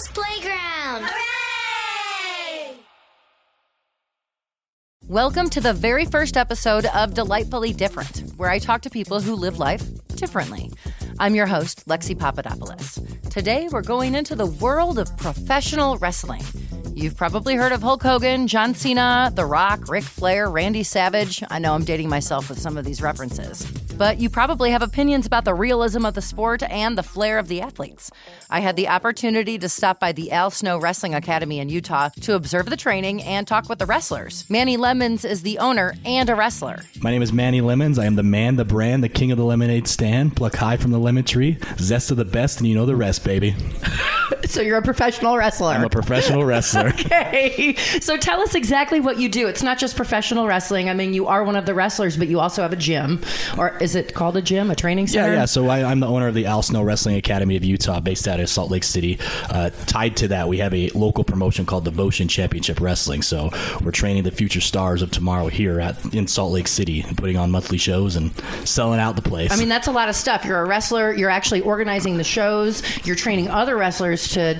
Kids Playground! Hooray! Welcome to the very first episode of Delightfully Different, where I talk to people who live life differently. I'm your host, Lexi Papadopoulos. Today, we're going into the world of professional wrestling. You've probably heard of Hulk Hogan, John Cena, The Rock, Ric Flair, Randy Savage. I know I'm dating myself with some of these references. But you probably have opinions about the realism of the sport and the flair of the athletes. I had the opportunity to stop by the Al Snow Wrestling Academy in Utah to observe the training and talk with the wrestlers. Manny Lemons is the owner and a wrestler. My name is Manny Lemons. I am the man, the brand, the king of the lemonade stand. Pluck high from the lemon tree. Zest of the best, and you know the rest, baby. So you're a professional wrestler. I'm a professional wrestler. Okay. So tell us exactly what you do. It's not just professional wrestling. I mean, you are one of the wrestlers, but you also have a gym. Or is it called a gym, a training center? Yeah. So I'm the owner of the Al Snow Wrestling Academy of Utah, based out of Salt Lake City. Tied to that, we have a local promotion called Devotion Championship Wrestling. So we're training the future stars of tomorrow here in Salt Lake City, and putting on monthly shows and selling out the place. I mean, that's a lot of stuff. You're a wrestler. You're actually organizing the shows. You're training other wrestlers to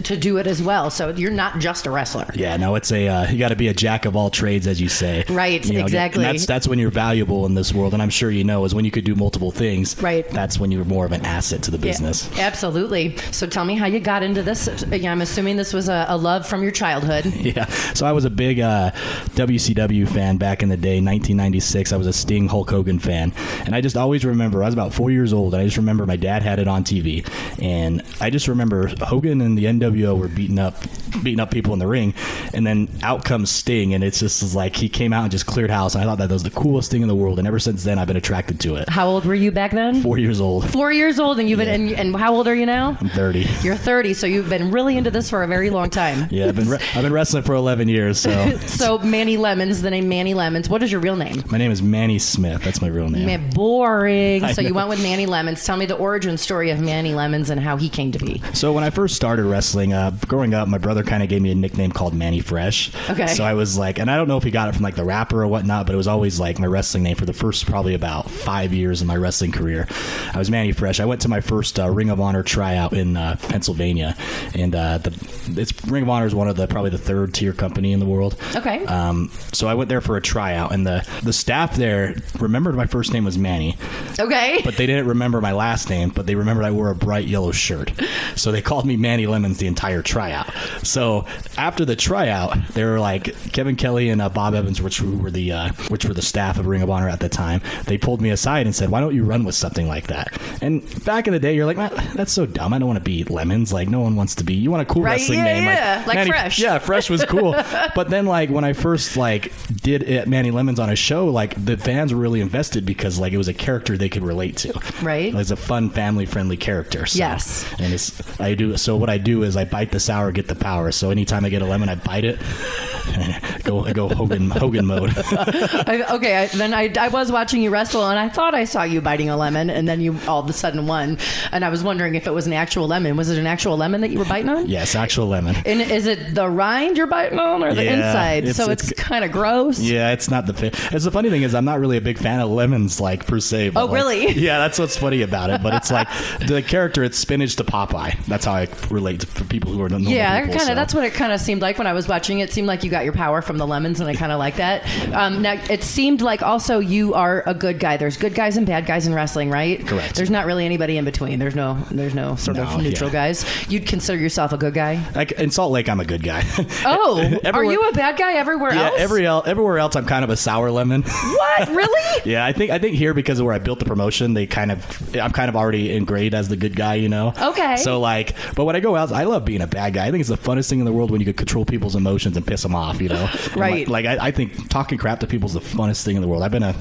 do it as well. So you're not just a wrestler. Yeah, no, it's you got to be a jack of all trades, as you say. Right, exactly. And that's when you're valuable in this world, and I'm sure you know, is when you could do multiple things. Right. That's when you're more of an asset to the business. Yeah, absolutely. So tell me how you got into this. I'm assuming this was a love from your childhood. Yeah. So I was a big WCW fan back in the day, 1996. I was a Sting Hulk Hogan fan, and I just always remember, I was about 4 years old, and I just remember my dad had it on TV, and I just remember Hogan and the NWO were beating up people in the ring, and then out comes Sting, and it's just like he came out and just cleared house, and I thought that was the coolest thing in the world, and ever since then I've been attracted to it. How old were you back then? 4 years old. 4 years old, and you've been and how old are you now? I'm 30. You're 30, so you've been really into this for a very long time. Yeah, I've been wrestling for 11 years. So So Manny Lemons, the name Manny Lemons. What is your real name? My name is Manny Smith. That's my real name. Man, boring. I So you know. went with Manny Lemons. Tell me the origin story of Manny Lemons and how he came to be. So when I first started wrestling, growing up, my brother kind of gave me a nickname called Manny Fresh. Okay. So I was like, and I don't know if he got it from like the rapper or whatnot, but it was always like my wrestling name for the first probably about 5 years of my wrestling career. I was Manny Fresh. I went to my first Ring of Honor tryout in Pennsylvania, and Ring of Honor is one of probably the third tier company in the world. Okay. So I went there for a tryout, and the staff there remembered my first name was Manny. Okay. But they didn't remember my last name, but they remembered I wore a bright yellow shirt. So they called me Manny Lemons the entire tryout. So after the tryout, they were like, Kevin Kelly and Bob Evans, which were the staff of Ring of Honor at the time, they pulled me aside and said, why don't you run with something like that? And back in the day, you're like, man, that's so dumb. I don't want to be Lemons. Like, no one wants to be. You want a cool wrestling name. Like Manny, Fresh. Yeah, Fresh was cool. But then, like, when I first, like, did it, Manny Lemons on a show, like, the fans were really invested because, like, it was a character they could relate to. Right. It was a fun, family-friendly character. So, Yes. And so what I do is I bite the sour, get the power. So anytime I get a lemon, I bite it. I go Hogan mode. I was watching you wrestle, and I thought I saw you biting a lemon, and then you all of a sudden won. And I was wondering if it was an actual lemon. Was it an actual lemon that you were biting on? Yes, actual lemon. And is it the rind you're biting on, or the inside? It's kind of gross. Yeah, it's not it's the funny thing is I'm not really a big fan of lemons, like, per se. But, Oh, really? Yeah, that's what's funny about it. But it's like the character, it's spinach to Popeye. That's how I relate to people who are normal people. That's what it kind of seemed like when I was watching. It seemed like you got your power from the lemons, and I kind of like that. Now, it seemed like also you are a good guy. There's good guys and bad guys in wrestling, right? Correct. There's not really anybody in between. There's no sort of neutral guys. You'd consider yourself a good guy? Like in Salt Lake, I'm a good guy. Oh, are you a bad guy everywhere else? Yeah, everywhere else, I'm kind of a sour lemon. What? Really? Yeah, I think here because of where I built the promotion, I'm kind of already ingrained as the good guy, you know. Okay. So like, but when I go out, I love being a bad guy. I think it's the funnest thing in the world when you can control people's emotions and piss them off, you know. Right. Like I think talking crap to people is the funnest thing in the world. I've been a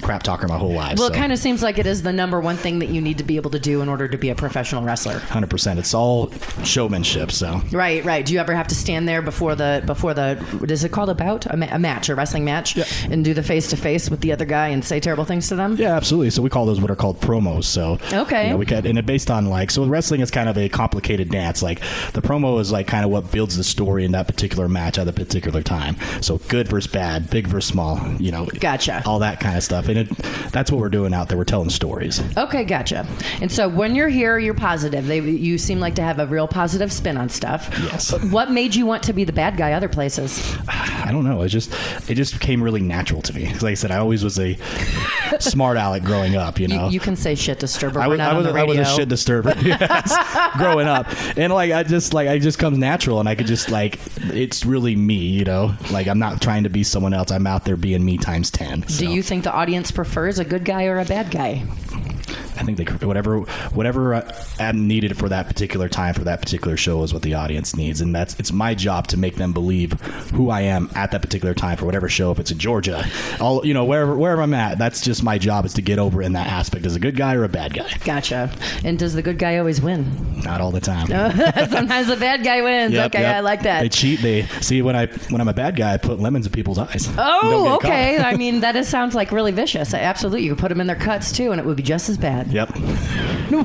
crap talker my whole life. Well, it kind of seems like it is the number one thing that you need to be able to do in order to be a professional wrestler. 100%. It's all showmanship. So right. Do you ever have to stand there before the what is it called, a bout, a match, a wrestling match, and do the face to face with the other guy and say terrible things to them? Yeah, absolutely. So we call those what are called promos. So okay, we can, and it based on like, so wrestling is kind of a complicated dance. Like the promo is like kind of what builds the story in that particular match at a particular time. So good versus bad, big versus small, you know, gotcha, all that kind of stuff. And that's what we're doing out there. We're telling stories. Okay, gotcha. And so when you're here, you're positive. You seem like to have a real positive spin on stuff. Yes. What made you want to be the bad guy other places? I don't know. It just came really natural to me. Like I said, I always was a smart aleck growing up, you know. You can say shit disturber. I was a shit disturber yes, growing up. And it just comes natural, and I could just it's really me, you know. Like I'm not trying to be someone else. I'm out there being me times 10. So. Do you think the audience prefers a good guy or a bad guy? I think whatever I'm needed for that particular time for that particular show is what the audience needs, and it's my job to make them believe who I am at that particular time for whatever show. If it's in Georgia, wherever I'm at, that's just my job is to get over in that aspect as a good guy or a bad guy. Gotcha. And does the good guy always win? Not all the time. Sometimes the bad guy wins. Yep. I like that. They cheat. They see when I'm a bad guy, I put lemons in people's eyes. Oh, okay. I mean, sounds like really vicious. Absolutely, you could put them in their cuts too, and it would be just as bad. Yep.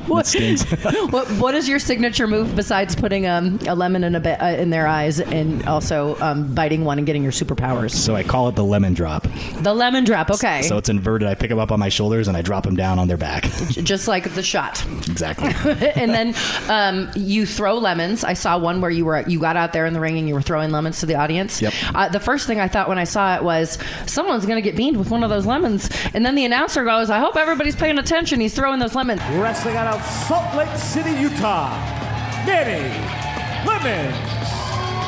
What is your signature move besides putting a lemon in their eyes and also biting one and getting your superpowers? So I call it the lemon drop. The lemon drop, okay. So it's inverted. I pick them up on my shoulders and I drop them down on their back. Just like the shot. Exactly. And then you throw lemons. I saw one where you got out there in the ring and you were throwing lemons to the audience. Yep. The first thing I thought when I saw it was someone's going to get beamed with one of those lemons. And then the announcer goes, I hope everybody's paying attention. He's throwing those lemons. Wrestling out of Salt Lake City, Utah, Manny Lemons.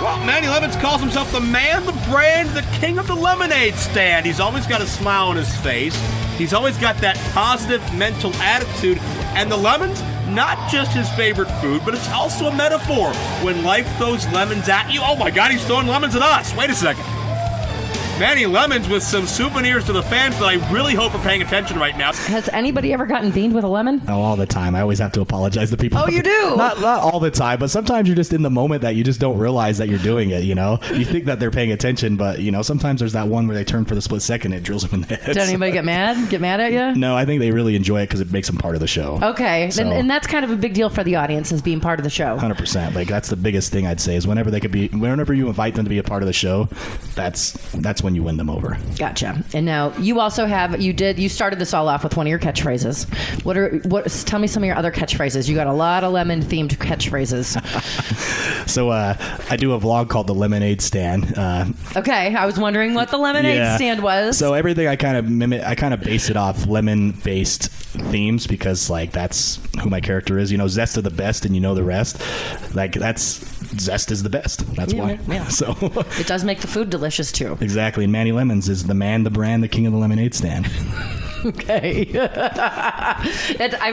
Well, Manny Lemons calls himself the man, the brand, the king of the lemonade stand. He's always got a smile on his face. He's always got that positive mental attitude. And the lemons, not just his favorite food, but it's also a metaphor. When life throws lemons at you, oh my God, he's throwing lemons at us. Wait a second. Manny Lemons with some souvenirs to the fans that I really hope are paying attention right now. Has anybody ever gotten beamed with a lemon? Oh, all the time. I always have to apologize to people. Oh, you do? Not all the time, but sometimes you're just in the moment that you just don't realize that you're doing it, you know? You think that they're paying attention, but, you know, sometimes there's that one where they turn for the split second and it drills them in the head. Did anybody get mad? Get mad at you? No, I think they really enjoy it because it makes them part of the show. Okay. So, and that's kind of a big deal for the audience is being part of the show. 100%. Like, that's the biggest thing I'd say is whenever you invite them to be a part of the show, that's when you win them over. Gotcha. And now you also you started this all off with one of your catchphrases. Tell me some of your other catchphrases. You got a lot of lemon themed catchphrases. So I do a vlog called The Lemonade Stand. Okay. I was wondering what the lemonade stand was. So everything I kind of base it off lemon based themes because like that's who my character is. You know, Zest of the best and you know the rest. Like Zest is the best. That's why. Yeah. So it does make the food delicious too. Exactly. And Manny Lemons is the man, the brand, the king of the lemonade stand. Okay.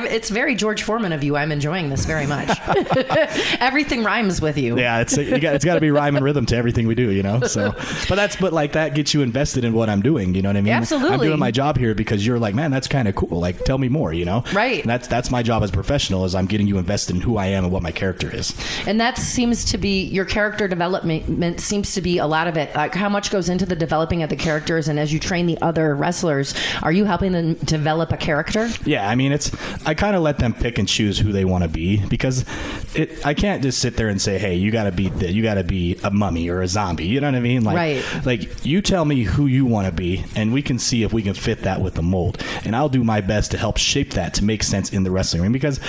It's very George Foreman of you. I'm enjoying this very much. Everything rhymes with you. Yeah, it's got to be rhyme and rhythm to everything we do, you know. So, but that gets you invested in what I'm doing. You know what I mean? Absolutely. I'm doing my job here because you're like, man, that's kind of cool. Like, tell me more. You know? Right. And that's my job as a professional is I'm getting you invested in who I am and what my character is. And that seems to be your character development. Seems to be a lot of it. Like how much goes into the developing of the characters, and as you train the other wrestlers, are you helping them develop a character? Yeah, I mean, I kind of let them pick and choose who they want to be because I can't just sit there and say, hey, you got to be a mummy or a zombie. You know what I mean? Like, right. Like you tell me who you want to be, and we can see if we can fit that with the mold. And I'll do my best to help shape that to make sense in the wrestling ring because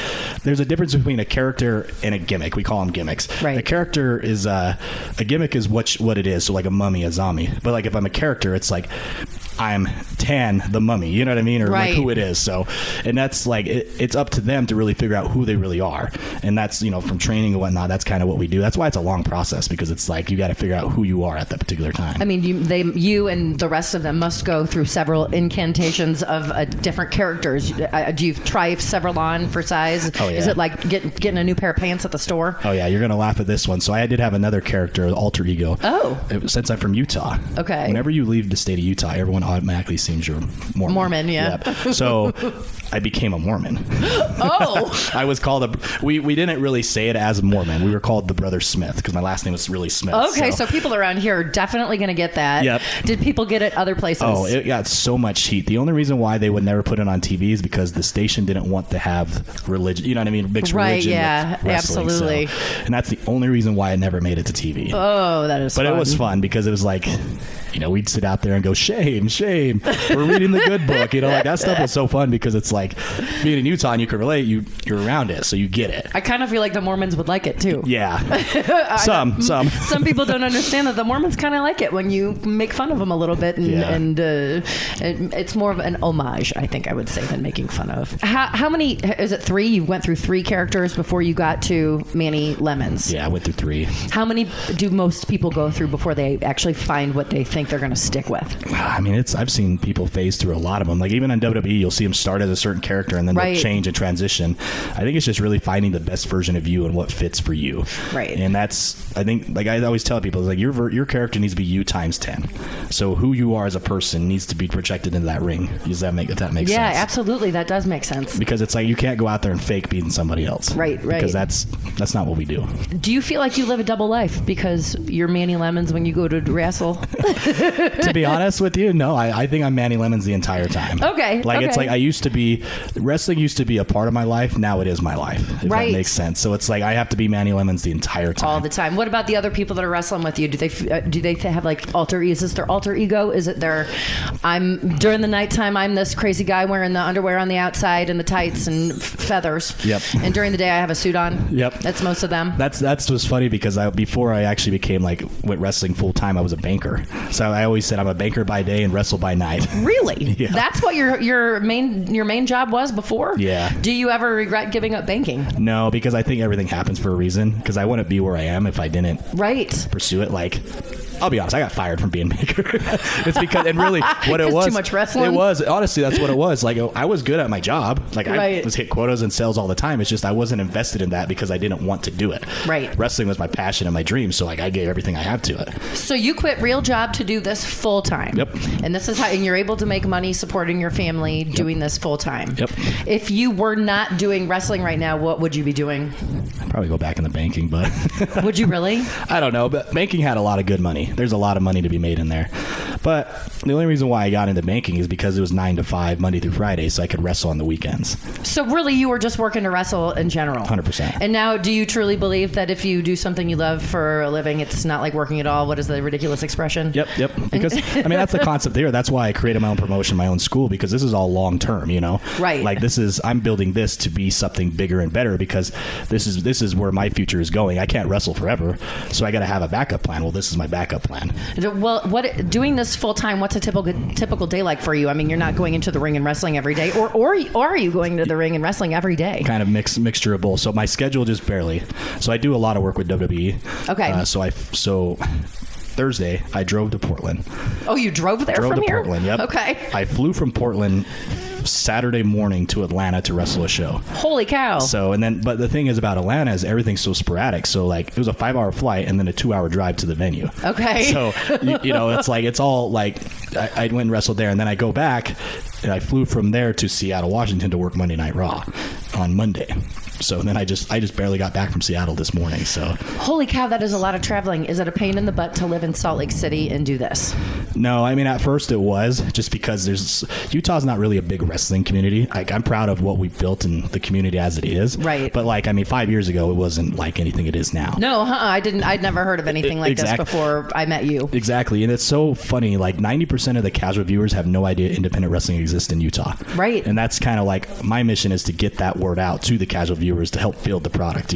there's a difference between a character and a gimmick. We call them gimmicks. Right. A character is a gimmick is what it is. So like a mummy, a zombie. But like if I'm a character, it's like I'm Tan the mummy, you know what I mean, or right. like who it is. So, and that's like it's up to them to really figure out who they really are, and that's from training and whatnot. That's kind of what we do. That's why it's a long process because it's like you got to figure out who you are at that particular time. I mean, you and the rest of them must go through several incantations of different characters. Do you try several on for size? Oh yeah. Is it like getting a new pair of pants at the store? Oh yeah, you're gonna laugh at this one. So I did have another character, alter ego. Oh. Since I'm from Utah. Okay. Whenever you leave the state of Utah, everyone automatically assumes you're Mormon, yeah. Yep. So I became a Mormon. Oh. I was called we didn't really say it as Mormon. We were called the Brother Smith because my last name was really Smith. Okay, so people around here are definitely going to get that. Yep. Did people get it other places? Oh, it got so much heat. The only reason why they would never put it on TV is because the station didn't want to have religion. You know what I mean? Mixed religion. Right, yeah, with wrestling, absolutely. So, and that's the only reason why it never made it to TV. Oh, that is But fun. it was fun because it was like, we'd sit out there and go, shame, we're reading the good book. Like that stuff was so fun because it's like being in Utah and you can relate, you're around it, so you get it. I kind of feel like the Mormons would like it too. Yeah. Some people don't understand that the Mormons kind of like it when you make fun of them a little bit, and it's more of an homage, I think I would say, than making fun of. How many, is it 3? You went through 3 characters before you got to Manny Lemons. Yeah, I went through 3. How many do most people go through before they actually find what they think they're going to stick with? I mean, I've seen people phase through a lot of them. Like even on WWE, you'll see them start as a certain character and then they'll change and transition. I think it's just really finding the best version of you and what fits for you. Right. And that's, I think, like I always tell people, like your character needs to be you times 10. So who you are as a person needs to be projected into that ring. If that makes sense? Yeah, absolutely. That does make sense. Because it's like you can't go out there and fake beating somebody else. Right. Because that's not what we do. Do you feel like you live a double life because you're Manny Lemons when you go to wrestle? To be honest with you, no. I think I'm Manny Lemons the entire time. Okay. It's like wrestling used to be a part of my life. Now it is my life. If that makes sense. So it's like I have to be Manny Lemons the entire time. All the time. What about the other people that are wrestling with you? Do they have like alter? Is this their alter ego? Is it their? During the nighttime, I'm this crazy guy wearing the underwear on the outside and the tights and feathers. Yep. And during the day, I have a suit on. Yep. That's most of them. That's what's funny because before I actually became went wrestling full time, I was a banker. So I always said I'm a banker by day and wrestle by night. Really? Yeah. That's what your main job was before? Yeah. Do you ever regret giving up banking? No, because I think everything happens for a reason. Because I wouldn't be where I am if I didn't pursue it. Like, I'll be honest, I got fired from being banker. It's because, and really, what it was, too much wrestling. It was, honestly, that's what it was. Like, I was good at my job. Like, I was hit quotas and sales all the time. It's just I wasn't invested in that because I didn't want to do it. Right. Wrestling was my passion and my dream, so like I gave everything I had to it. So you quit real job to do this full time. Yep. And this is how, and you're able to make money supporting your family doing this full time. Yep. If you were not doing wrestling right now, what would you be doing? I'd probably go back into banking, but would you really? I don't know, but banking had a lot of good money. There's a lot of money to be made in there. But the only reason why I got into banking is because it was 9 to 5 Monday through Friday, so I could wrestle on the weekends. So really you were just working to wrestle in general? 100%. And now do you truly believe that if you do something you love for a living, it's not like working at all? What is the ridiculous expression? Yep. Because I mean that's the concept there. That's why I created my own promotion, my own school, because this is all long term, Right. Like I'm building this to be something bigger and better because this is where my future is going. I can't wrestle forever, so I got to have a backup plan. Well, this is my backup plan. Well, doing this full time, what's a typical day like for you? I mean, you're not going into the ring and wrestling every day, or are you going to the ring and wrestling every day? Kind of mixture of both. So my schedule just barely. So I do a lot of work with WWE. Okay. So Thursday I drove to Portland. Oh, you drove there from here? Portland. Yep. Okay. I flew from Portland Saturday morning to Atlanta to wrestle a show. Holy cow. So, but the thing is about Atlanta is everything's so sporadic. So like it was a 5-hour flight and then a 2-hour drive to the venue. Okay. So, it's all like I went and wrestled there and then I go back and I flew from there to Seattle, Washington to work Monday Night Raw on Monday. So then I just barely got back from Seattle this morning. So holy cow, that is a lot of traveling. Is it a pain in the butt to live in Salt Lake City and do this? No, I mean at first it was just because Utah's not really a big wrestling community. Like I'm proud of what we've built in the community as it is. Right. But 5 years ago it wasn't like anything it is now. No, I'd never heard of anything like this before I met you. Exactly, and it's so funny. Like 90% of the casual viewers have no idea independent wrestling exists in Utah. Right. And that's kind of like my mission is to get that word out to the casual viewers to help build the product,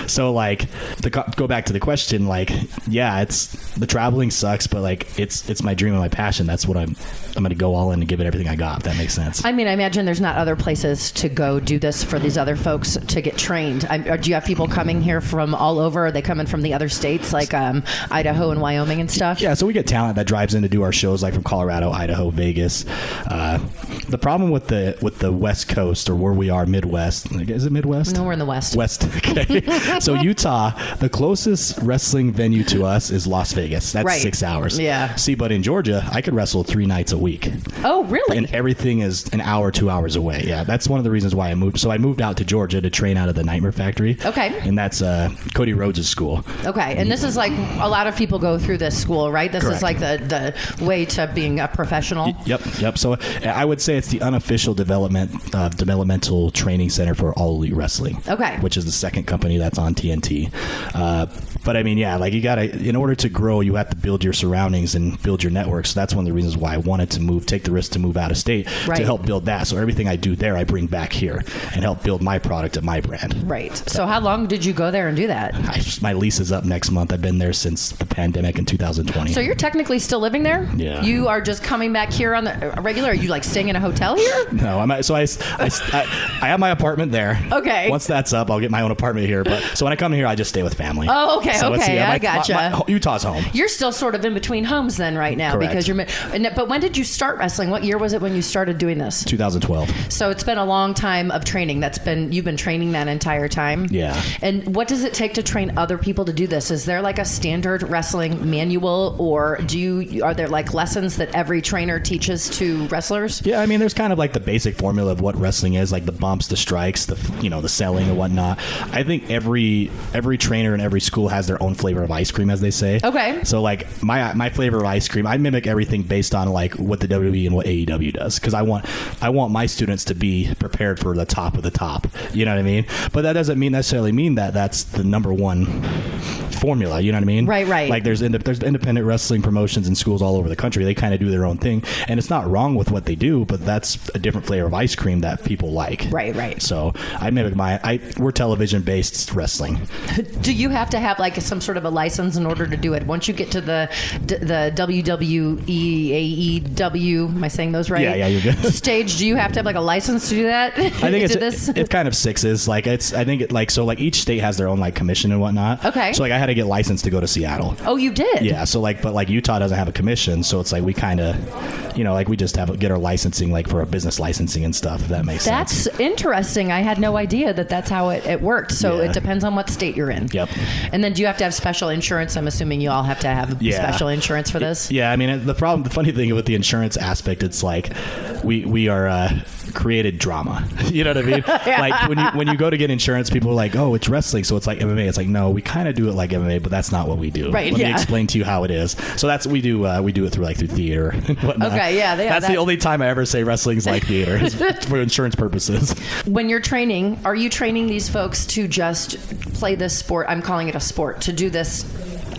So to go back to the question, it's the traveling sucks, but it's my dream and my passion. That's what I'm going to go all in and give it everything I got, if that makes sense. I mean, I imagine there's not other places to go do this for these other folks to get trained. Do you have people coming here from all over? Are they coming from the other states like Idaho and Wyoming and stuff? Yeah, so we get talent that drives in to do our shows from Colorado, Idaho, Vegas. The problem with the West Coast or where we are, Midwest, is it Midwest? No, we're in the West. Okay. So Utah, the closest wrestling venue to us is Las Vegas. That's 6 hours. Yeah. See, but in Georgia, I could wrestle 3 nights a week. Oh, really? And everything is an hour, 2 hours away. Yeah, that's one of the reasons why I moved. So I moved out to Georgia to train out of the Nightmare Factory. Okay. And that's Cody Rhodes' school. Okay. And this is like a lot of people go through this school, right? This Correct. is like the way to being a professional. Yep. So I would say it's the unofficial developmental training center for All Elite Wrestling. Okay. Which is the second company that's on TNT. But I mean, yeah, like you gotta, in order to grow, you have to build your surroundings and build your network. So that's one of the reasons why I wanted to take the risk to move out of state to help build that. So everything I do there, I bring back here and help build my product and my brand. Right. So how long did you go there and do that? My lease is up next month. I've been there since the pandemic in 2020. So you're technically still living there? Yeah. You are just coming back here on the regular? Are you like staying in a hotel here? No, I have my apartment there. Okay. Once that's up, I'll get my own apartment here. But so when I come here, I just stay with family. Oh, okay. So okay. I gotcha. Utah's home. You're still sort of in between homes then right now. Correct. Because but when did you start wrestling? What year was it when you started doing this? 2012. So it's been a long time of training. You've been training that entire time? Yeah. And what does it take to train other people to do this? Is there like a standard wrestling manual, or are there like lessons that every trainer teaches to wrestlers? Yeah, I mean, there's kind of like the basic formula of what wrestling is, like the bumps, the strikes, the selling and whatnot. I think every trainer in every school has their own flavor of ice cream, as they say. Okay. So like my flavor of ice cream, I mimic everything based on like what the WWE and what AEW does, because I want my students to be prepared for the top of the top. You know what I mean? But that doesn't necessarily mean that that's the number one formula. You know what I mean? Right. Like there's independent wrestling promotions in schools all over the country. They kind of do their own thing, and it's not wrong with what they do, but that's a different flavor of ice cream that people like. Right. So I mimic we're television based wrestling. Do you have to have like some sort of a license in order to do it? Once you get to the WWE, AEW, am I saying those right? Yeah, you're good. Stage, do you have to have like a license to do that? I think it's kind of sixes. Like each state has their own like commission and whatnot. Okay. So like I had to get licensed to go to Seattle. Oh, you did? Yeah. So but Utah doesn't have a commission, so it's like we kind of, we just get our licensing like for a business licensing and stuff. If that makes sense. That's interesting. I had no idea that's how it worked. So it depends on what state you're in. Yep. And then do you have to have special insurance? I'm assuming you all have to have special insurance for this. Yeah. I mean, the funny thing with the insurance aspect, it's like we are created drama. You know what I mean? Like when you go to get insurance, people are like, oh, it's wrestling, so it's like MMA. It's like, no, we kind of do it like MMA, but that's not what we do. Right. Let me explain to you how it is. So that's we do it through theater and whatnot. Okay. Yeah. That's the only time I ever say wrestling's like theater is for insurance purposes. When you're training, are you training these folks to just play this sport? I'm calling it a sport, to do this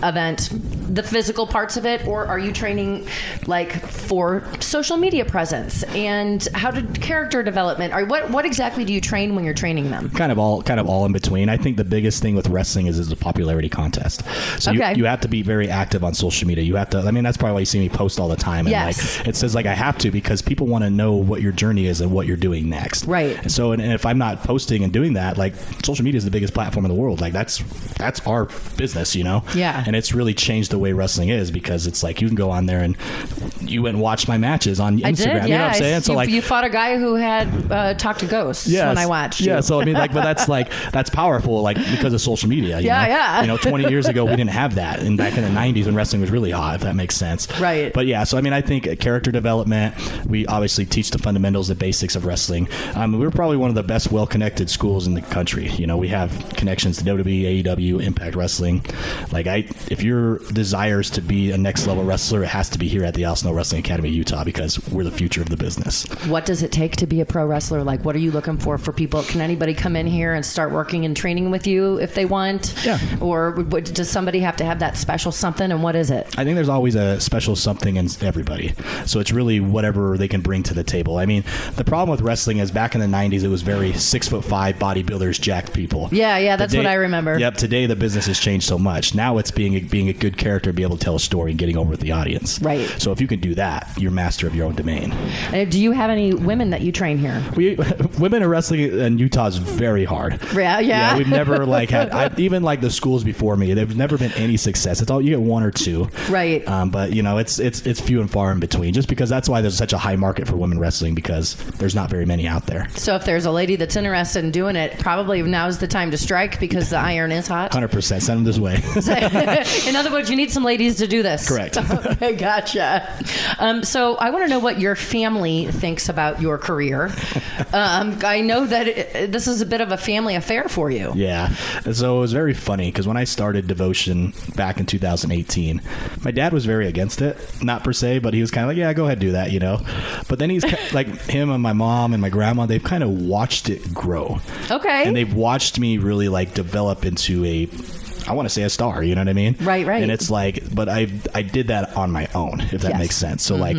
event, the physical parts of it, or are you training like for social media presence and how to character development, or what exactly do you train when you're training them? Kind of all in between. I think the biggest thing with wrestling is a popularity contest. So you have to be very active on social media. You have to, I mean, that's probably why you see me post all the time. And like it says like I have to, because people want to know what your journey is and what you're doing next. Right. And so and if I'm not posting and doing that, like social media is the biggest platform in the world. Like that's our business, Yeah. And it's really changed the way wrestling is, because it's like you can go on there and you went and watched my matches on Instagram. I did, yeah. You know what I'm saying? So you fought a guy who had talked to ghosts when I watched. Yeah. So I mean, like, but that's powerful, like because of social media. You know? 20 years ago we didn't have that, and back in the 90s when wrestling was really hot, if that makes sense. Right. But yeah, so I mean, I think character development. We obviously teach the fundamentals, the basics of wrestling. We're probably one of the best, well-connected schools in the country. We have connections to WWE, AEW, Impact Wrestling. If your desires to be a next level wrestler, it has to be here at the Al Snow Wrestling Academy, Utah, because we're the future of the business. What does it take to be a pro wrestler? Like, what are you looking for people? Can anybody come in here and start working and training with you if they want? Yeah. Or does somebody have to have that special something, and what is it? I think there's always a special something in everybody. So it's really whatever they can bring to the table. I mean, the problem with wrestling is back in the 90s, it was very 6'5" bodybuilders, jacked people. Yeah, that's what I remember. Yep. Today, the business has changed so much. Now it's being a good character, be able to tell a story and getting over with the audience. Right. So if you can do that, you're master of your own domain. Do you have any women that you train here? Women in wrestling in Utah is very hard. Yeah. We've never had even the schools before me. There's never been any success. It's all you get one or two. Right. But it's few and far in between. Just because that's why there's such a high market for women wrestling, because there's not very many out there. So if there's a lady that's interested in doing it, probably now's the time to strike, because the iron is hot. 100%. Send them this way. In other words, you need some ladies to do this. Correct. Okay, gotcha. So I want to know what your family thinks about your career. I know that this is a bit of a family affair for you. Yeah. So it was very funny, because when I started Devotion back in 2018, my dad was very against it. Not per se, but he was kind of like, yeah, go ahead, do that, But then he's like, him and my mom and my grandma, they've kind of watched it grow. Okay. And they've watched me really develop into I want to say a star, you know what I mean? Right. And it's like, but I did that on my own, if that makes sense. So like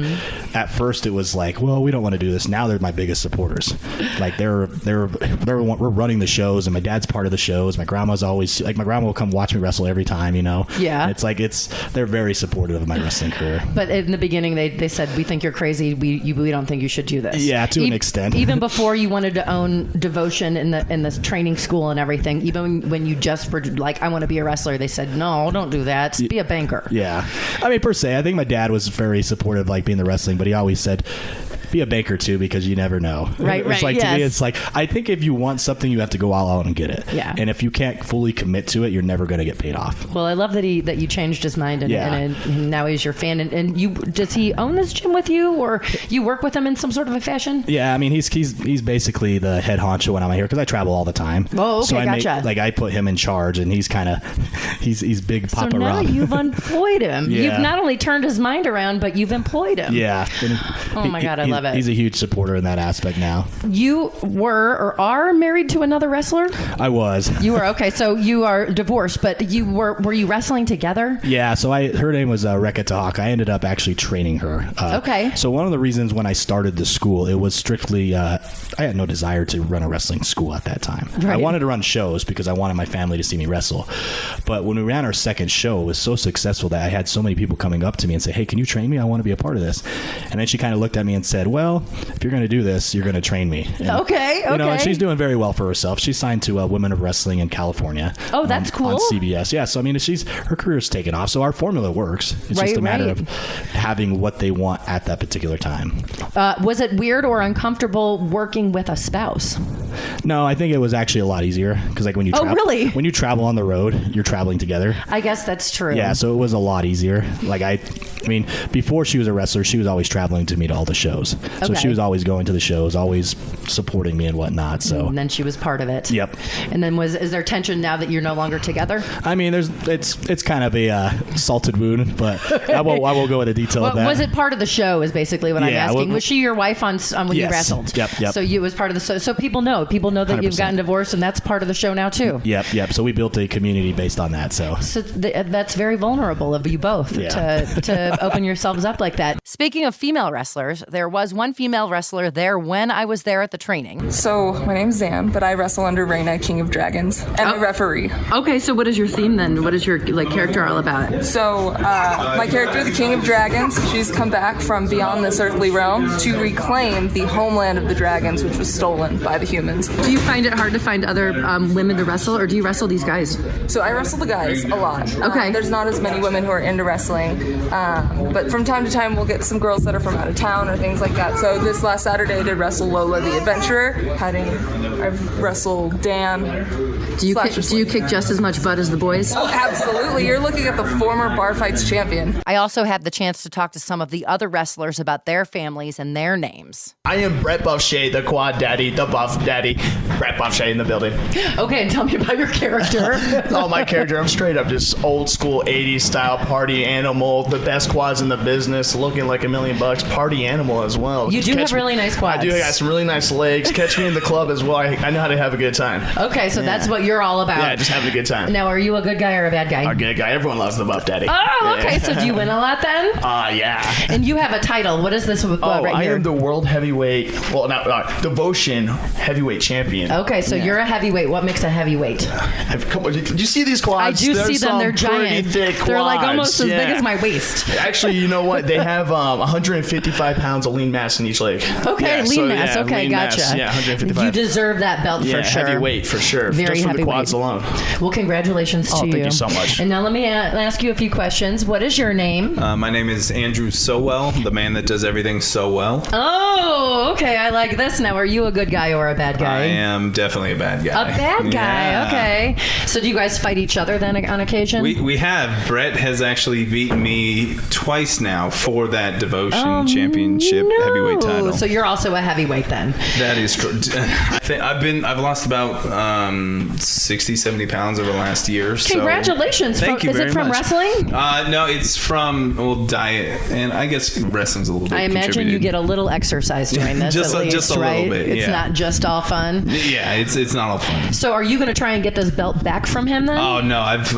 at first it was like, well, we don't want to do this. Now they're my biggest supporters. Like we're running the shows, and my dad's part of the shows. My grandma's always like, my grandma will come watch me wrestle every time, you know? Yeah. And it's like, they're very supportive of my wrestling career. But in the beginning, they said, we think you're crazy. We don't think you should do this. Yeah, to an extent. Even before you wanted to own Devotion in the training school and everything, even when you just were like, I want to be a wrestler, they said, no, don't do that. Be a banker. Yeah. I mean, per se, I think my dad was very supportive, like being the wrestling, but he always said, be a banker too, because you never know. Right. It's like, to me, it's like, I think if you want something, you have to go all out and get it. Yeah. And if you can't fully commit to it, you're never going to get paid off. Well, I love that you changed his mind and now he's your fan. And does he own this gym with you, or you work with him in some sort of a fashion? Yeah, I mean, he's basically the head honcho when I'm out here, because I travel all the time. Oh, okay, so gotcha. I put him in charge, and he's kind of he's big Papa So now Rob. you've employed him. Yeah. You've not only turned his mind around, but you've employed him. Yeah. Oh my God, I love it. He's a huge supporter in that aspect now. You were or are married to another wrestler? I was. You were, okay. So you are divorced, but were you wrestling together? Yeah, so her name was Rekha Tahak. I ended up actually training her. Okay. So one of the reasons when I started the school, it was strictly, I had no desire to run a wrestling school at that time. Right. I wanted to run shows because I wanted my family to see me wrestle. But when we ran our second show, it was so successful that I had so many people coming up to me and say, hey, can you train me? I want to be a part of this. And then she kind of looked at me and said, well, if you're going to do this, you're going to train me. And, Okay. You know, and she's doing very well for herself. She's signed to Women of Wrestling in California. Oh, that's cool. On CBS. Yeah, so I mean, her career's taken off. So our formula works. It's just a matter of having what they want at that particular time. Was it weird or uncomfortable working with a spouse? No, I think it was actually a lot easier, because like when you when you travel on the road, you're traveling together. I guess that's true. Yeah, so it was a lot easier. Like I mean, before she was a wrestler, she was always traveling to me to all the shows. So she was always going to the shows, always supporting me and whatnot. So and then she was part of it. Yep. And then is there tension now that you're no longer together? I mean, it's kind of a salted wound, but I won't go into detail of that. Was it part of the show? Is basically what I'm asking. Was she your wife on when you wrestled? Yep. So you was part of the show. So people know that 100%. You've gotten divorced, and that's part of the show now too. Yep. So we built a community based on that. So that's very vulnerable of you both to open yourselves up like that. Speaking of female wrestlers, there was one female wrestler there when I was there at the training. So my name's Zan, but I wrestle under Reina, King of Dragons, and the referee. Okay, so what is your theme then? What is your character all about? So my character, the King of Dragons, she's come back from beyond this earthly realm to reclaim the homeland of the dragons, which was stolen by the humans. Do you find it hard to find other women to wrestle, or do you wrestle these guys? So I wrestle the guys a lot. Okay. There's not as many women who are into wrestling, but from time to time we'll get some girls that are from out of town or things like that. So this last Saturday I did wrestle Lola the Adventurer. I've wrestled Dan. Do you kick just as much butt as the boys? Oh, absolutely. You're looking at the former Bar Fights champion. I also had the chance to talk to some of the other wrestlers about their families and their names. I am Brett Buffshay, the Quad Daddy, the Buff Daddy. Brett Buffshay in the building. Okay, and tell me about your character. Oh, my character, I'm straight up just old school 80s style party animal, the best quads in the business, looking like $1 million, party animal as well. You do have really nice quads. I do. I got some really nice legs. Catch me in the club as well. I know how to have a good time. Okay, so that's what you're all about. Yeah, just having a good time. Now, are you a good guy or a bad guy? A good guy. Everyone loves the Buff Daddy. Oh, okay. So do you win a lot then? Yeah. And you have a title. What is this right I here? am the world heavyweight, Devotion heavyweight champion. Okay, so you're a heavyweight. What makes a heavyweight? Did you see these quads? I do see them. They're giant. Thick quads. They're like almost as big as my waist. Actually, you know what? They have 155 pounds of lean mass in each leg. Okay, lean mass. Okay, lean gotcha. Mass. Yeah, 155. You deserve that belt for sure. Heavyweight for sure. Very just for heavyweight. the quads alone. Well, congratulations to you. Thank you so much. And now let me ask you a few questions. What is your name? My name is Andrew Sowell, the man that does everything so well. Oh, okay. I like this. Now, are you a good guy or a bad guy? I am definitely a bad guy. A bad guy. Yeah. Okay. So do you guys fight each other then on occasion? We have. Brett has actually beaten me twice now for that Devotion Championship heavyweight title. So you're also a heavyweight then? That is true. I've lost about 60, 70 pounds over the last year. Congratulations. Thank you Is very it from much. wrestling? No, it's from diet, and I guess wrestling's a little bit I imagine you contributed. get a little exercise doing this. Just at a- least, just a little right? bit, It's yeah. not just all fun. Yeah, it's not all fun. So are you going to try and get this belt back from him then? Oh no, I've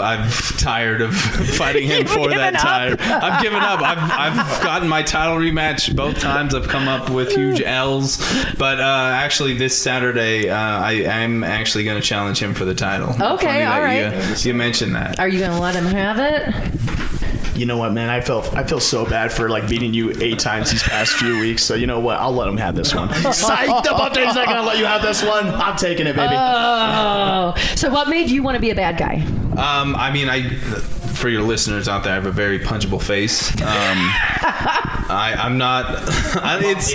tired of fighting him for that time. I've given up. I've gotten my title rematch both times. I've come up with huge L's, but actually this Saturday I am actually going to challenge him for the title. Okay, Funny all that right. You mentioned that. Are you going to let him have it? You know what, man? I feel so bad for like beating you 8 times these past few weeks. So you know what? I'll let him have this one. Psyched up! He's not gonna let you have this one. I'm taking it, baby. Oh. So what made you want to be a bad guy? I mean, for your listeners out there, I have a very punchable face. I'm not. That's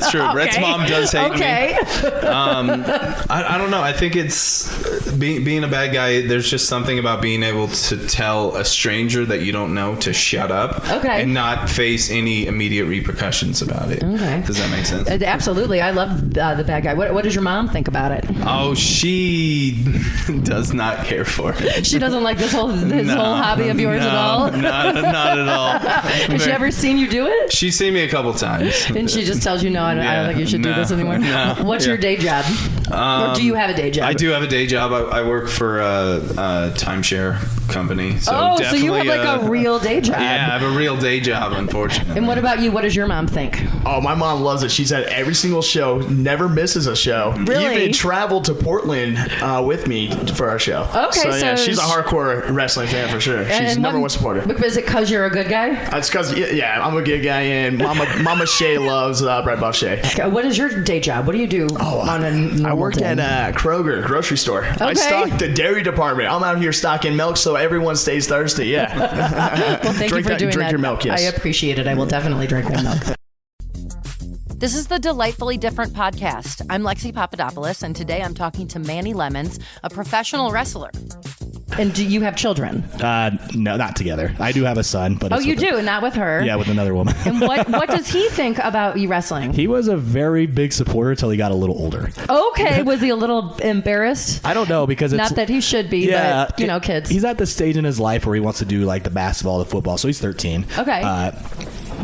true. Okay. Brett's mom does hate me. Okay. I don't know. I think it's being a bad guy. There's just something about being able to tell a stranger that you don't know to shut up, Okay. and not face any immediate repercussions about it. Okay. Does that make sense? Absolutely. I love the bad guy. What does your mom think about it? Oh, she does not care for it. She doesn't like this whole hobby of yours at all? Not at all. Has she ever seen you do it? She's seen me a couple times. And she just tells you, no, I don't think you should do this anymore. No. What's your day job? Or do you have a day job? I do have a day job. I work for a timeshare company. So so you have like a real day job. Yeah, I have a real day job, unfortunately. And what about you? What does your mom think? Oh, my mom loves it. She's at every single show, never misses a show. Really? Even traveled to Portland with me for our show. Okay, yeah, so she's a hardcore wrestling fan for sure. She's number one supporter. Is it because you're a good guy? It's because yeah, I'm a good guy, and Mama Shay loves Brett Buff Shay. What is your day job? What do you do on a I normal work day? at Kroger grocery store. I stock the dairy department. I'm out here stocking milk so everyone stays thirsty. Yeah. Well, thank you for doing drink that. your milk. Yes. I appreciate it. I will definitely drink my milk. This is the Delightfully Different podcast. I'm Lexi Papadopoulos, and today I'm talking to Manny Lemons, a professional wrestler. And do you have children? No, not together. I do have a son, but it's you with do, and not with her. Yeah, with another woman. And what does he think about you wrestling? He was a very big supporter till he got a little older. Okay, was he a little embarrassed? I don't know because it's Not that he should be, but kids. He's at the stage in his life where he wants to do like the basketball, the football. So he's 13. Okay.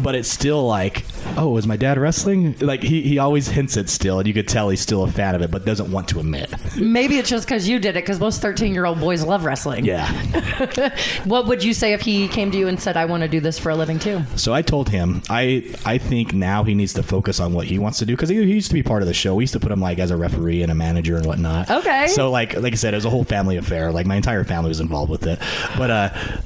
But it's still like, oh, is my dad wrestling? Like he always hints it still, and you could tell he's still a fan of it, but doesn't want to admit. Maybe it's just because you did it, because most 13-year-old boys love wrestling. Yeah. What would you say if he came to you and said, I want to do this for a living too? So I told him, I think now he needs to focus on what he wants to do, because he used to be part of the show. We used to put him like as a referee and a manager and whatnot. Okay. So like I said, it was a whole family affair. Like my entire family was involved with it. But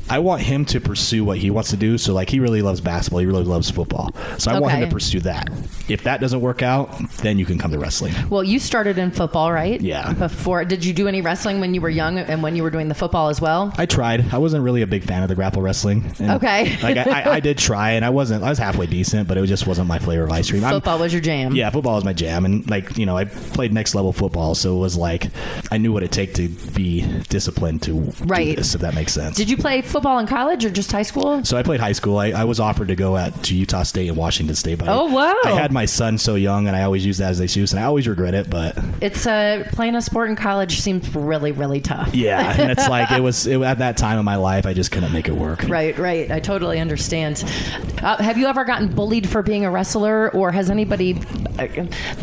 I want him to pursue what he wants to do. So like he really loves basketball. He really loves football. So I want him to pursue that. If that doesn't work out, then you can come to wrestling. Well, you started in football, right? Yeah. Before, did you do any wrestling when you were young and when you were doing the football as well? I tried. I wasn't really a big fan of the grapple wrestling. And Okay. Like I did try, and I was halfway decent, but it just wasn't my flavor of ice cream. Football was your jam. Yeah, football was my jam, and like I played next level football, so it was like I knew what it take to be disciplined to do this, if that makes sense. Did you play football in college or just high school? So I played high school. I was offered to go to Utah State and Washington State, but I had my son so young, and I always use that as an excuse, and I always regret it. But it's playing a sport in college seems really, really tough. Yeah, and it's like it was at that time of my life, I just couldn't make it work. Right. I totally understand. Have you ever gotten bullied for being a wrestler, or has anybody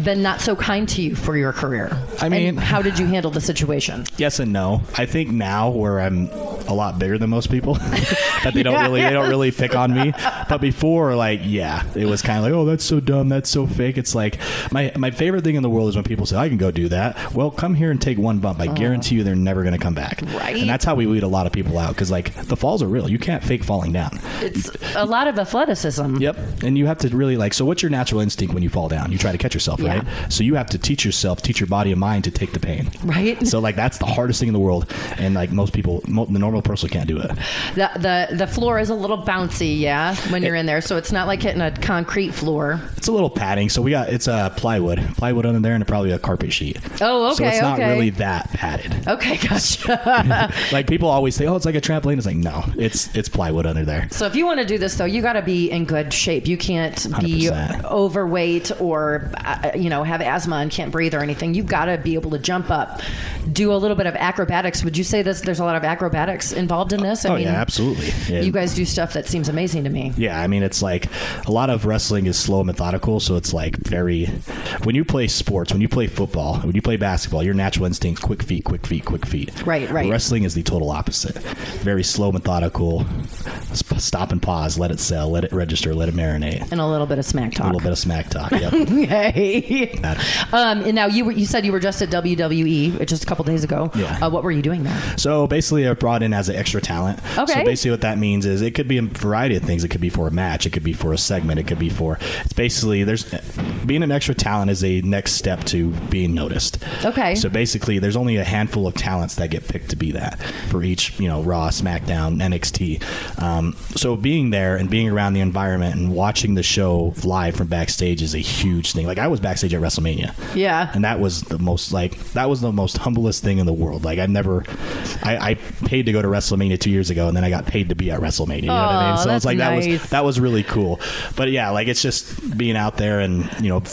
been not so kind to you for your career? I mean, and how did you handle the situation? Yes and no. I think now where I'm a lot bigger than most people, that they don't really pick on me. But before, it was kind of like, oh, that's so dumb, that's so fake. It's like my favorite thing in the world is when people say, I can go do that. Well, come here and take one bump. I guarantee you they're never going to come back. Right. And that's how we weed a lot of people out, because the falls are real. You can't fake falling down. It's a lot of athleticism. Yep. And you have to really so what's your natural instinct when you fall down? You try to catch yourself, right? So you have to teach your body and mind to take the pain. Right. So that's the hardest thing in the world. And most people, the normal normal person can't do it. The floor is a little bouncy, yeah, when you're in there. So it's not like hitting a concrete floor. It's a little padding. So it's plywood under there, and probably a carpet sheet. Oh, okay. So it's not really that padded. Okay, gotcha. Like people always say, oh, it's like a trampoline. It's like, no, it's plywood under there. So if you want to do this though, you got to be in good shape. You can't be 100%. overweight or have asthma and can't breathe or anything. You've got to be able to jump up, do a little bit of acrobatics. Would you say there's a lot of acrobatics involved in this? I mean, yeah, absolutely. Yeah. You guys do stuff that seems amazing to me. Yeah, I mean, it's like a lot of wrestling is slow and methodical, so it's like when you play sports, when you play football, when you play basketball, your natural instinct, quick feet. Right. Wrestling is the total opposite. Very slow, methodical, stop and pause, let it sell, let it register, let it marinate. And a little bit of smack talk. Yep. Okay. And now you said you were just at WWE just a couple days ago. Yeah. What were you doing there? So basically, I brought in as an extra talent. Okay. So basically, what that means is it could be a variety of things. It could be for a match. It could be for a segment. It could be for. It's basically being an extra talent is a next step to being noticed. Okay. So basically, there's only a handful of talents that get picked to be that for each, Raw, SmackDown, NXT. So being there and being around the environment and watching the show live from backstage is a huge thing. Like I was backstage at WrestleMania. Yeah. And that was the most humblest thing in the world. Like I paid to go to WrestleMania 2 years ago, and then I got paid to be at WrestleMania. You know what I mean? So it's like nice. that was really cool. But yeah, like it's just being out there and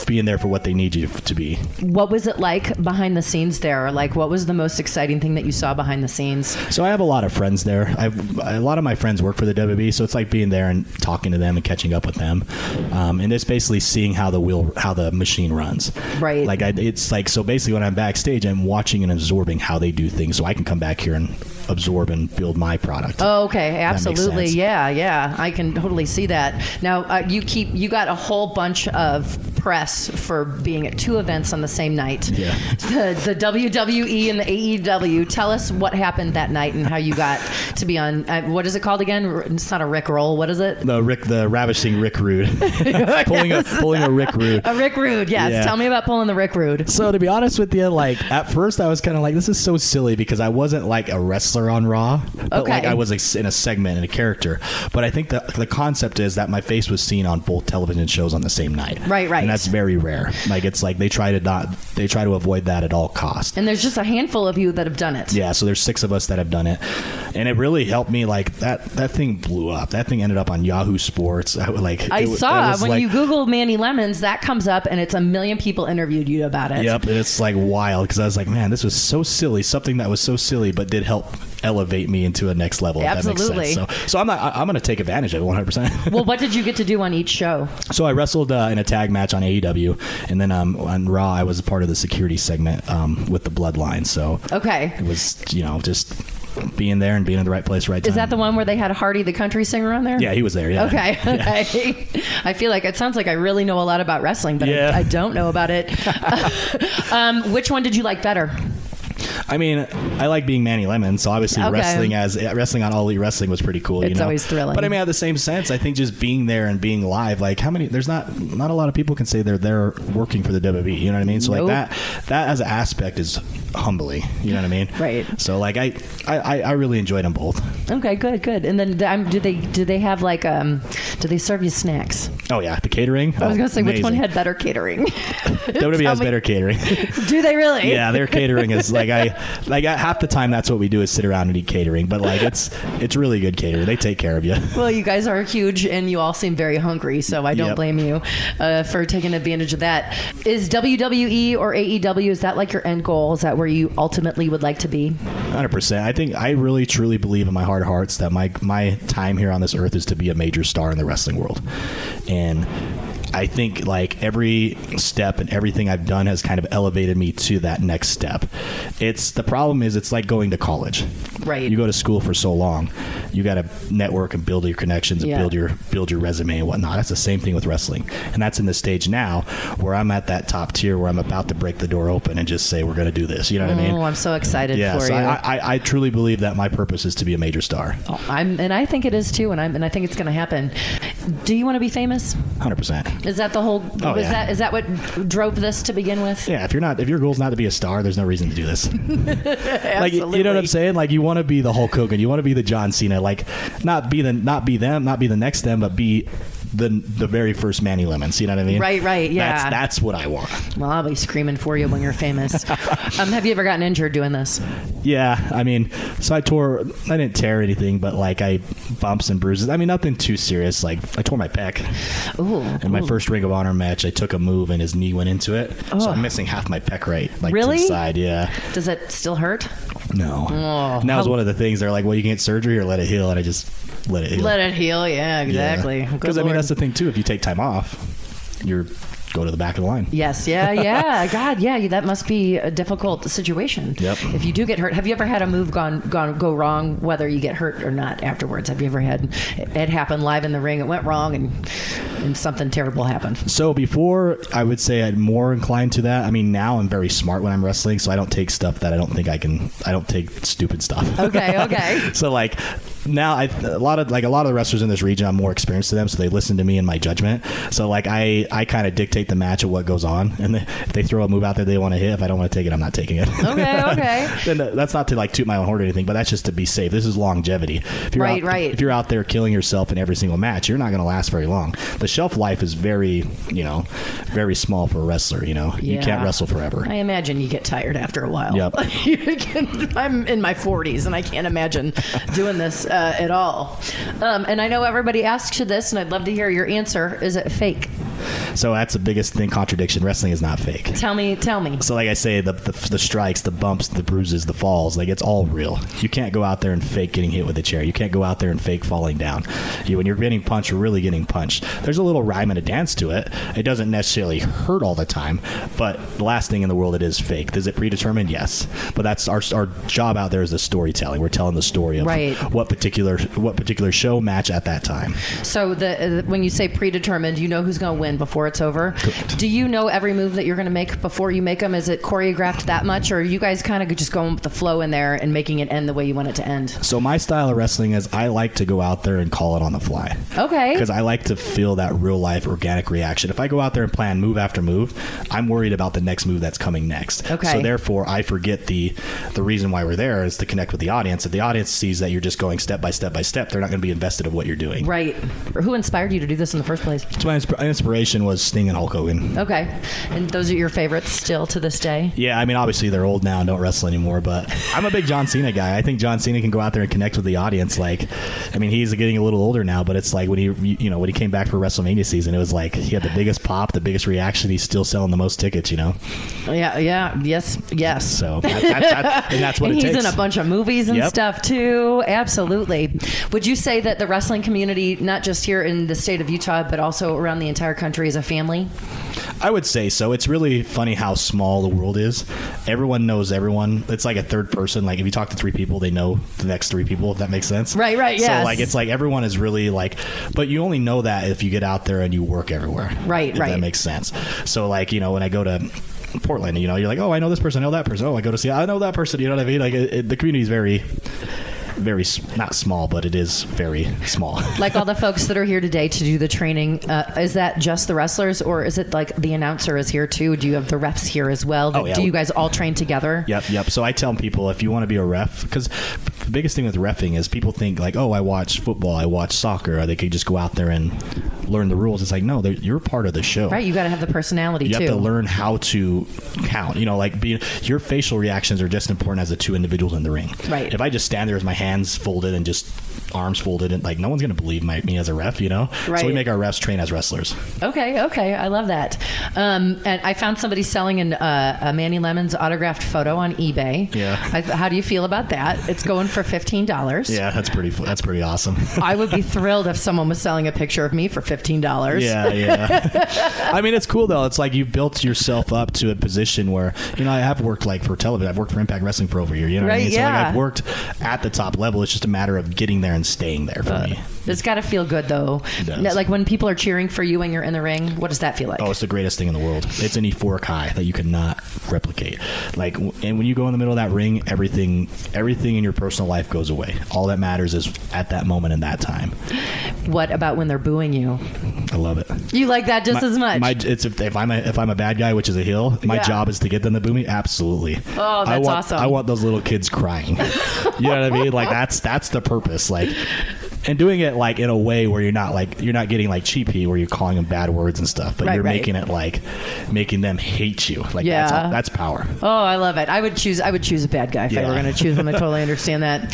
being there for what they need you to be. What was it like behind the scenes there? Like what was the most exciting thing that you saw behind the scenes? So I have a lot of friends there. A lot of my friends work for the WWE, so it's like being there and talking to them and catching up with them, and it's basically seeing how the machine runs. Right. Like it's like, so basically when I'm backstage, I'm watching and absorbing how they do things, so I can come back here and absorb and build my product. Oh, okay, absolutely. Yeah. Yeah, I can totally see that. Now you got a whole bunch of press for being at two events on the same night. Yeah. The WWE and the AEW. Tell us what happened that night and how you got to be on. What is it called again? It's not a Rick roll. What is it? The ravishing Rick Rude. pulling a Rick Rude. A Rick Rude. Yes. Yeah. Tell me about pulling the Rick Rude. So to be honest with you, like at first I was kind of like, this is so silly because I wasn't like a wrestler on Raw, but okay. like I was in a segment and a character. But I think the concept is that my face was seen on both television shows on the same night. Right. And that's very rare. Like it's like they try to avoid that at all costs. And there's just a handful of you that have done it. Yeah, so there's 6 of us that have done it, and it really helped me. Like that thing blew up. That thing ended up on Yahoo Sports. I saw when you Google Manny Lemons, that comes up, and it's 1 million people interviewed you about it. Yep, and it's like wild because I was like, man, this was so silly. Something that was so silly, but did help elevate me into a next level. Absolutely. If that makes sense. So I'm going to take advantage of it 100%. Well, what did you get to do on each show? So I wrestled in a tag match on AEW, and then on Raw I was part of the security segment with the Bloodline. So okay, it was just being there and being in the right place, right time. Is that the one where they had Hardy the country singer on there? Yeah, he was there. Yeah. Okay. Yeah. I feel like it sounds like I really know a lot about wrestling, but yeah. I don't know about it. Which one did you like better? I mean, I like being Manny Lemon, so obviously okay. wrestling on All Elite Wrestling was pretty cool. It's always thrilling. But I mean, at the same sense, I think just being there and being live, like there's not a lot of people can say they're there working for the WWE. You know what I mean? So nope. like that as an aspect is humbling. You know what I mean? Right. So like I really enjoyed them both. Okay, good. And then do they have like do they serve you snacks? Oh yeah, the catering. I was gonna say amazing. which one had better catering. WWE has better catering. Do they really? Yeah, their catering is like half the time that's what we do is sit around and eat catering, but like it's really good catering. They take care of you. Well, you guys are huge and you all seem very hungry, so I don't blame you for taking advantage of that. Is WWE or AEW, is that like your end goal? Is that where you ultimately would like to be? 100%. I think I really truly believe in my heart of hearts that my time here on this earth is to be a major star in the wrestling world. And I think like every step and everything I've done has kind of elevated me to that next step. The problem is it's like going to college. Right. You go to school for so long, you got to network and build your connections and build your resume and whatnot. That's the same thing with wrestling, and that's in the stage now where I'm at that top tier where I'm about to break the door open and just say we're going to do this. You know what I mean? Oh, I'm so excited for so you. I truly believe that my purpose is to be a major star. And I think it is too, and I think it's going to happen. Do you want to be famous? 100%. Is that the whole? Oh, yeah. Is that what drove this to begin with? Yeah, if your goal's not to be a star, there's no reason to do this. Like, you know what I'm saying? Like, you want to be the Hulk Hogan, you want to be the John Cena, like not be the next them, but be the very first Manny Lemons. You know what I mean? Right. Yeah. That's what I want. Well, I'll be screaming for you when you're famous. Have you ever gotten injured doing this? Yeah, I mean, so I didn't tear anything, but like I bumps and bruises. I mean, nothing too serious. Like I tore my pec. Ooh. In my first Ring of Honor match, I took a move and his knee went into it. So I'm missing half my pec right, like really? To the side. Yeah. Does it still hurt? No. Oh, and that was one of the things. They're like, well, you can get surgery or let it heal, and I just let it heal. Let it heal. Yeah, exactly. Because I mean, that's the thing too. If you take time off, you're go to the back of the line. Yes. Yeah. God. Yeah. That must be a difficult situation. Yep. If you do get hurt, have you ever had a move go wrong, whether you get hurt or not afterwards? Have you ever had it happen live in the ring? It went wrong and something terrible happened. So before, I would say I'm more inclined to that. I mean, now I'm very smart when I'm wrestling, so I don't take stuff that I don't think I can. I don't take stupid stuff. Okay. So like now, a lot of the wrestlers in this region, I'm more experienced to them, so they listen to me and my judgment. So like I kind of dictate the match of what goes on, and if they throw a move out there they want to hit, if I don't want to take it, I'm not taking it. Okay. Then that's not to like toot my own horn or anything, but that's just to be safe. This is longevity. If you're If you're out there killing yourself in every single match, you're not going to last very long. The shelf life is very small for a wrestler. You can't wrestle forever. I imagine you get tired after a while. Yep. I'm in my 40s and I can't imagine doing this at all. And I know everybody asks you this, and I'd love to hear your answer. Is it fake? So that's the biggest thing. Contradiction. Wrestling is not fake. Tell me. So like I say, the strikes, the bumps, the bruises, the falls, like it's all real. You can't go out there and fake getting hit with a chair. You can't go out there and fake falling down. When you're getting punched, you're really getting punched. There's a little rhyme and a dance to it. It doesn't necessarily hurt all the time, but the last thing in the world, it is fake. Is it predetermined? Yes. But that's our job out there is the storytelling. We're telling the story of what particular show match at that time. So when you say predetermined, you know who's going to win before it's over. Correct. Do you know every move that you're going to make before you make them? Is it choreographed that much, or are you guys kind of just going with the flow in there and making it end the way you want it to end? So my style of wrestling is I like to go out there and call it on the fly. Okay. Because I like to feel that real life organic reaction. If I go out there and plan move after move, I'm worried about the next move that's coming next. Okay. So therefore, I forget the reason why we're there is to connect with the audience. If the audience sees that you're just going step by step by step, they're not going to be invested in what you're doing. Right. Who inspired you to do this in the first place? So my inspiration was Sting and Hulk Hogan. Okay. And those are your favorites still to this day? Yeah, I mean, obviously they're old now and don't wrestle anymore, but I'm a big John Cena guy. I think John Cena can go out there and connect with the audience. Like, I mean, he's getting a little older now, but it's like when he came back for WrestleMania season, it was like he had the biggest pop, the biggest reaction. He's still selling the most tickets, Yeah, yes. So and that's what and it takes. He's in a bunch of movies and stuff too. Absolutely. Would you say that the wrestling community, not just here in the state of Utah, but also around the entire country, is a family? I would say so. It's really funny how small the world is. Everyone knows everyone. It's like a third person. Like if you talk to three people, they know the next three people, if that makes sense. Right, yes. So like it's like everyone is really like, but you only know that if you get out there and you work everywhere. Right. That makes sense. So like, when I go to Portland, you're like, oh, I know this person, I know that person. Oh, I go to see, I know that person. You know what I mean? Like the community is very not small, but it is very small. Like all the folks that are here today to do the training, is that just the wrestlers, or is it like the announcer is here too? Do you have the refs here as well? Oh, yeah. Do you guys all train together? Yep. So I tell people, if you want to be a ref, because the biggest thing with reffing is people think like, oh, I watch football, I watch soccer, or they could just go out there and learn the rules. It's like, no, you're part of the show. Right, you got to have the personality too. You have to learn how to count. Your facial reactions are just as important as the two individuals in the ring. Right. If I just stand there with my hands folded and just arms folded, and like no one's going to believe me as a ref, Right. So we make our refs train as wrestlers. Okay, I love that. And I found somebody selling a Manny Lemons autographed photo on eBay. Yeah. How do you feel about that? It's going for $15. Yeah, that's pretty awesome. I would be thrilled if someone was selling a picture of me for $15. Yeah. I mean, it's cool though. It's like you've built yourself up to a position where I have worked like for television. I've worked for Impact Wrestling for over a year. You know what I mean? So like I've worked at the top level. It's just a matter of getting there and staying there for me. It's got to feel good, though. It does. Like when people are cheering for you when you're in the ring, what does that feel like? Oh, it's the greatest thing in the world. It's an euphoric high that you cannot replicate. Like, and when you go in the middle of that ring, everything in your personal life goes away. All that matters is at that moment in that time. What about when they're booing you? I love it. You like that just as much? It's if I'm a bad guy, which is a heel, my job is to get them to boo me. Absolutely. Oh, that's awesome. I want those little kids crying. You know what I mean? Like that's the purpose. Like. And doing it like in a way where you're not getting like cheapy where you're calling them bad words and stuff, but you're making it like making them hate you. Like that's power. Oh, I love it. I would choose a bad guy if I were going to choose one. I totally understand that.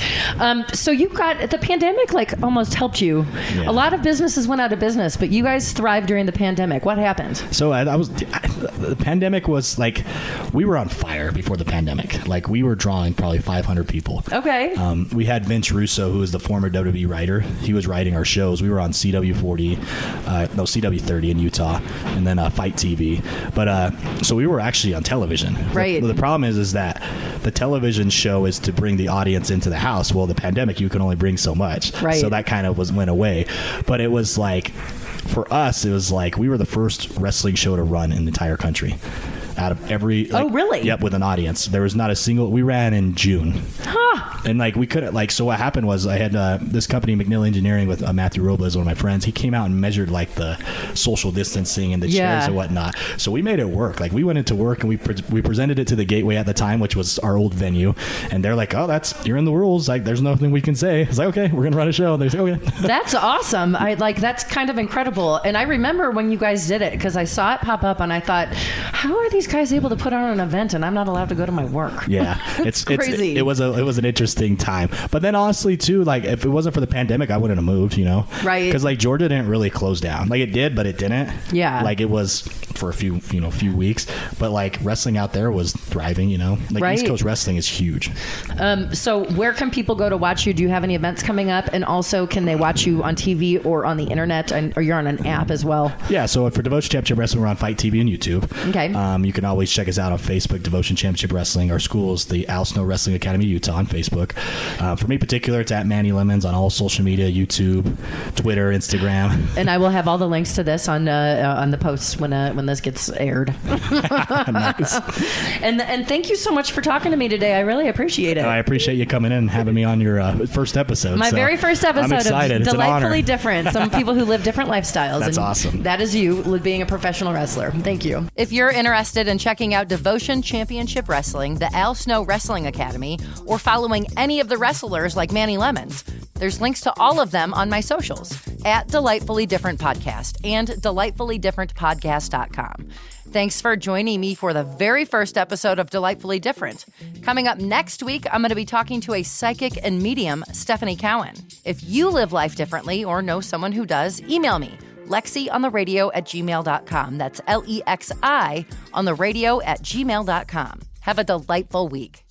So you got the pandemic like almost helped you. Yeah. A lot of businesses went out of business, but you guys thrived during the pandemic. What happened? So the pandemic was like we were on fire before the pandemic. Like we were drawing probably 500 people. Okay. We had Vince Russo, who is the former WWE writer. He was writing our shows. We were on CW30 in Utah, and then Fight TV. But so we were actually on television. Right. The problem is that the television show is to bring the audience into the house. Well, the pandemic, you can only bring so much. Right. So that kind of went away. But it was like, for us, it was like we were the first wrestling show to run in the entire country. Out of every... Like, oh, really? Yep, with an audience. There was not a single... We ran in June. Huh. And, like, we couldn't... Like, so what happened was I had this company, McNeil Engineering, with Matthew Robles, one of my friends. He came out and measured, like, the social distancing and the chairs and whatnot. So we made it work. Like, we went into work and we presented it to the Gateway at the time, which was our old venue. And they're like, oh, you're in the rules. Like, there's nothing we can say. It's like, okay, we're going to run a show. And they say, okay. That's awesome. That's kind of incredible. And I remember when you guys did it because I saw it pop up and I thought, how are these guys able to put on an event and I'm not allowed to go to my work? Yeah, it's crazy. It was an interesting time. But then honestly too, like if it wasn't for the pandemic, I wouldn't have moved. You know, right? Because like Georgia didn't really close down. Like it did, but it didn't. Yeah. Like it was for a few weeks. But like wrestling out there was thriving. You know, like East Coast wrestling is huge. So where can people go to watch you? Do you have any events coming up? And also, can they watch you on TV or on the internet? Or you're on an app as well? Yeah. So for Devotion Championship Wrestling, we're on Fight TV and YouTube. Okay. You can always check us out on Facebook, Devotion Championship Wrestling. Our school is the Al Snow Wrestling Academy Utah on Facebook. For me in particular, it's at Manny Lemons on all social media, YouTube, Twitter, Instagram. And I will have all the links to this on the posts when this gets aired. Nice. And thank you so much for talking to me today. I really appreciate it. I appreciate you coming in and having me on your first episode. My very first episode I'm excited. of It's Delightfully Different. Some people who live different lifestyles. That's and awesome. That is you being a professional wrestler. Thank you. If you're interested in checking out Devotion Championship Wrestling, the Al Snow Wrestling Academy, or following any of the wrestlers like Manny Lemons, there's links to all of them on my socials at Delightfully Different Podcast and delightfullydifferentpodcast.com. Thanks for joining me for the very first episode of Delightfully Different. Coming up next week, I'm going to be talking to a psychic and medium, Stephanie Cowan. If you live life differently or know someone who does, email me, lexiontheradio@gmail.com. That's LEXI on the radio@gmail.com. Have a delightful week.